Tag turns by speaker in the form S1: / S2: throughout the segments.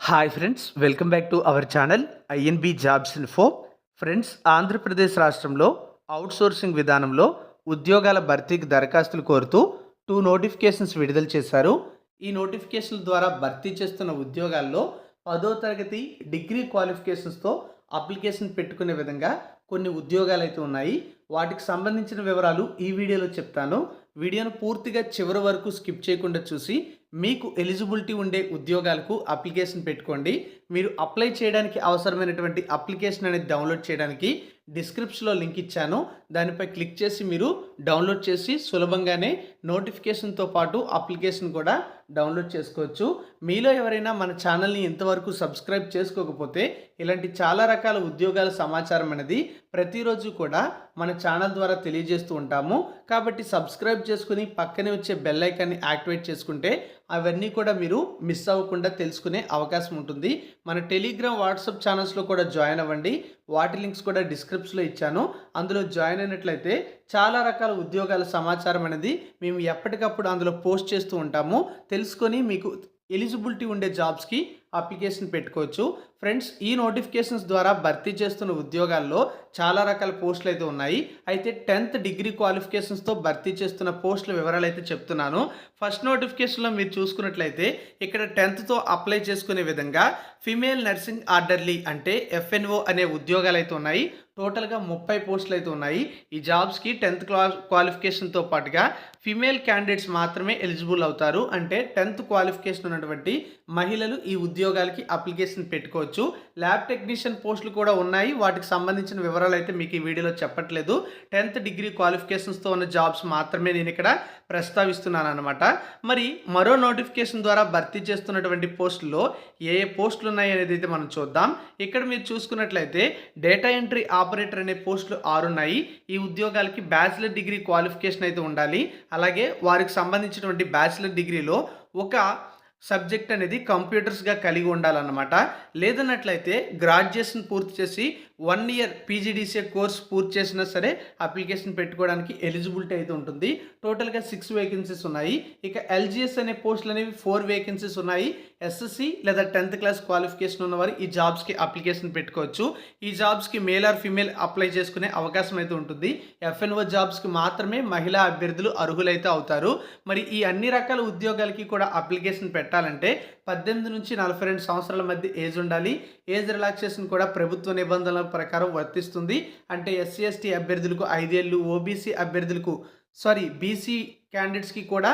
S1: Hi friends, welcome back to our channel INB jobs info. Friends, Andhra Pradesh రాష్ట్రంలో outsourcing విధానంలో ఉద్యోగాల భర్తీకి దరఖాస్తులు కోరుతూ 2 నోటిఫికేషన్స్ విడుదల చేశారు. ఈ నోటిఫికేషన్ల ద్వారా భర్తీ చేస్తున్న ఉద్యోగాల్లో 10వ తరగతి డిగ్రీ క్వాలిఫికేషన్స్తో అప్లికేషన్ పెట్టుకునే విధంగా కొన్ని ఉద్యోగాలు అయితే ఉన్నాయి. వాటికి సంబంధించిన వివరాలు ఈ వీడియోలో చెప్తాను. వీడియోను పూర్తిగా చివరి వరకు స్కిప్ చేయకుండా చూసి మీకు ఎలిజిబిలిటీ ఉండే ఉద్యోగాలకు అప్లికేషన్ పెట్టుకోండి. మీరు అప్లై చేయడానికి అవసరమైనటువంటి అప్లికేషన్ అనేది డౌన్లోడ్ చేయడానికి డిస్క్రిప్షన్లో లింక్ ఇచ్చాను. దానిపై క్లిక్ చేసి మీరు డౌన్లోడ్ చేసి సులభంగానే నోటిఫికేషన్తో పాటు అప్లికేషన్ కూడా డౌన్లోడ్ చేసుకోవచ్చు. మీలో ఎవరైనా మన ఛానల్ని ఇంతవరకు సబ్స్క్రైబ్ చేసుకోకపోతే ఇలాంటి చాలా రకాల ఉద్యోగాల సమాచారం అనేది ప్రతిరోజు కూడా మన ఛానల్ ద్వారా తెలియజేస్తూ ఉంటాము. కాబట్టి సబ్స్క్రైబ్ చేసుకుని పక్కనే వచ్చే బెల్ ఐకాన్ని యాక్టివేట్ చేసుకుంటే అవన్నీ కూడా మీరు మిస్ అవ్వకుండా తెలుసుకునే అవకాశం ఉంటుంది. మన టెలిగ్రామ్, వాట్సాప్ ఛానల్స్లో కూడా జాయిన్ అవ్వండి. వాటి లింక్స్ కూడా డిస్క్రిప్షన్లో ఇచ్చాను. అందులో జాయిన్ అయినట్లయితే చాలా రకాల ఉద్యోగాల సమాచారం అనేది మేము ఎప్పటికప్పుడు అందులో పోస్ట్ చేస్తూ ఉంటాము. తెలుసుకొని మీకు ఎలిజిబిలిటీ ఉండే జాబ్స్కి అప్లికేషన్ పెట్టుకోవచ్చు. ఫ్రెండ్స్, ఈ నోటిఫికేషన్స్ ద్వారా భర్తీ చేస్తున్న ఉద్యోగాల్లో చాలా రకాల పోస్టులు అయితే ఉన్నాయి. అయితే 10th డిగ్రీ క్వాలిఫికేషన్స్తో భర్తీ చేస్తున్న పోస్టుల వివరాలు అయితే చెప్తున్నాను. ఫస్ట్ నోటిఫికేషన్లో మీరు చూసుకున్నట్లయితే ఇక్కడ 10thతో అప్లై చేసుకునే విధంగా ఫీమేల్ నర్సింగ్ ఆర్డర్లీ అంటే FNO అనే ఉద్యోగాలు అయితే ఉన్నాయి. టోటల్గా 30 పోస్టులు అయితే ఉన్నాయి. ఈ జాబ్స్కి 10th క్వాలిఫికేషన్తో పాటుగా ఫీమేల్ క్యాండిడేట్స్ మాత్రమే ఎలిజిబుల్ అవుతారు. అంటే 10th క్వాలిఫికేషన్ ఉన్నటువంటి మహిళలు ఈ ఉద్యోగాలకి అప్లికేషన్ పెట్టుకోవచ్చు. ల్యాబ్ టెక్నీషియన్ పోస్టులు కూడా ఉన్నాయి. వాటికి సంబంధించిన వివరాలు అయితే మీకు ఈ వీడియోలో చెప్పట్లేదు. 10th డిగ్రీ క్వాలిఫికేషన్స్తో ఉన్న జాబ్స్ మాత్రమే నేను ఇక్కడ ప్రస్తావిస్తున్నాను అనమాట. మరి మరో నోటిఫికేషన్ ద్వారా భర్తీ చేస్తున్నటువంటి పోస్టుల్లో ఏ పోస్టులు ఉన్నాయి అనేది అయితే మనం చూద్దాం. ఇక్కడ మీరు చూసుకున్నట్లయితే డేటా ఎంట్రీ ఆపరేటర్ అనే పోస్టులు 6 ఉన్నాయి. ఈ ఉద్యోగాలకి బ్యాచిలర్ డిగ్రీ క్వాలిఫికేషన్ అయితే ఉండాలి. అలాగే వారికి సంబంధించినటువంటి బ్యాచిలర్ డిగ్రీలో ఒక సబ్జెక్ట్ అనేది కంప్యూటర్స్గా కలిగి ఉండాలన్నమాట. లేదన్నట్లయితే గ్రాడ్యుయేషన్ పూర్తి చేసి 1 year PGDCA కోర్స్ పూర్తి చేసినా సరే అప్లికేషన్ పెట్టుకోవడానికి ఎలిజిబిలిటీ అయితే ఉంటుంది. టోటల్గా 6 వేకెన్సీస్ ఉన్నాయి. ఇక LGS అనే పోస్టులు అనేవి 4 వేకెన్సీస్ ఉన్నాయి. SSC లేదా 10th క్లాస్ క్వాలిఫికేషన్ ఉన్నవారు ఈ జాబ్స్కి అప్లికేషన్ పెట్టుకోవచ్చు. ఈ జాబ్స్కి మేల్ ఆర్ ఫీమేల్ అప్లై చేసుకునే అవకాశం అయితే ఉంటుంది. FNO జాబ్స్కి మాత్రమే మహిళా అభ్యర్థులు అర్హులైతే అవుతారు. మరి ఈ అన్ని రకాల ఉద్యోగాలకి కూడా అప్లికేషన్ పెట్టాలంటే 18 నుంచి 42 సంవత్సరాల మధ్య ఏజ్ ఉండాలి. ఏజ్ రిలాక్సేషన్ కూడా ప్రభుత్వ నిబంధనల ప్రకారం వర్తిస్తుంది. అంటే SC ST అభ్యర్థులకు 5 ఏళ్ళు, ఓబీసీ అభ్యర్థులకు బీసీ క్యాండిడేట్స్కి కూడా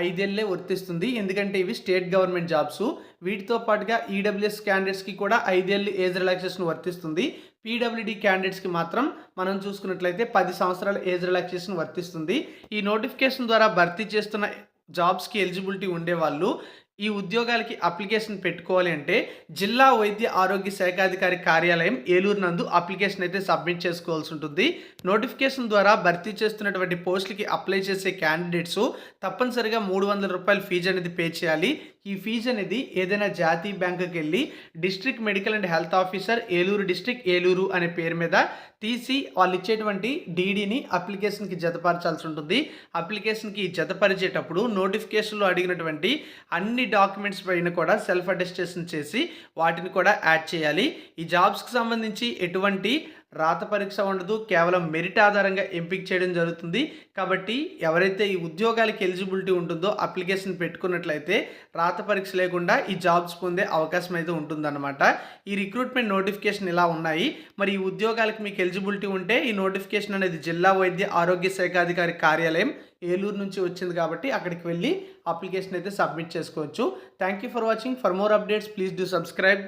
S1: 5 ఏళ్లే వర్తిస్తుంది. ఎందుకంటే ఇవి స్టేట్ గవర్నమెంట్ జాబ్స్. వీటితో పాటుగా EWS క్యాండిడేట్స్కి కూడా 5 ఏళ్ళు ఏజ్ రిలాక్సేషన్ వర్తిస్తుంది. PWD క్యాండిడేట్స్కి మాత్రం మనం చూసుకున్నట్లయితే 10 సంవత్సరాల ఏజ్ రిలాక్సేషన్ వర్తిస్తుంది. ఈ నోటిఫికేషన్ ద్వారా భర్తీ చేస్తున్న జాబ్స్కి ఎలిజిబిలిటీ ఉండేవాళ్ళు ఈ ఉద్యోగాలకి అప్లికేషన్ పెట్టుకోవాలి అంటే జిల్లా వైద్య ఆరోగ్య శాఖాధికారి కార్యాలయం ఏలూరు నందు అప్లికేషన్ అయితే సబ్మిట్ చేసుకోవాల్సి ఉంటుంది. నోటిఫికేషన్ ద్వారా భర్తీ చేస్తున్నటువంటి పోస్టులకి అప్లై చేసే క్యాండిడేట్స్ తప్పనిసరిగా 300 రూపాయల ఫీజు అనేది పే చేయాలి. ఈ ఫీజు అనేది ఏదైనా జాతీయ బ్యాంకుకి వెళ్ళి district medical and health officer Eluru district Eluru అనే పేరు మీద తీసి వాళ్ళు ఇచ్చేటువంటి డీడీని అప్లికేషన్కి జతపరచాల్సి ఉంటుంది. అప్లికేషన్కి జతపరిచేటప్పుడు నోటిఫికేషన్లో అడిగినటువంటి అన్ని డాక్యుమెంట్స్ పైన కూడా సెల్ఫ్ అటెస్టేషన్ చేసి వాటిని కూడా యాడ్ చేయాలి. ఈ జాబ్స్కి సంబంధించి ఎటువంటి రాత పరీక్ష ఉండదు. కేవలం మెరిట్ ఆధారంగా ఎంపిక చేయడం జరుగుతుంది. కాబట్టి ఎవరైతే ఈ ఉద్యోగాలకి ఎలిజిబిలిటీ ఉంటుందో అప్లికేషన్ పెట్టుకున్నట్లయితే రాత పరీక్ష లేకుండా ఈ జాబ్స్ పొందే అవకాశం అయితే ఉంటుందన్నమాట. ఈ రిక్రూట్మెంట్ నోటిఫికేషన్ ఇలా ఉన్నాయి. మరి ఈ ఉద్యోగాలకి మీకు ఎలిజిబిలిటీ ఉంటే ఈ నోటిఫికేషన్ అనేది జిల్లా వైద్య ఆరోగ్య శాఖాధికారి కార్యాలయం ఏలూరు నుంచి వచ్చింది కాబట్టి అక్కడికి వెళ్ళి అప్లికేషన్ అయితే సబ్మిట్ చేసుకోవచ్చు. Thank you for watching. For more updates please do subscribe.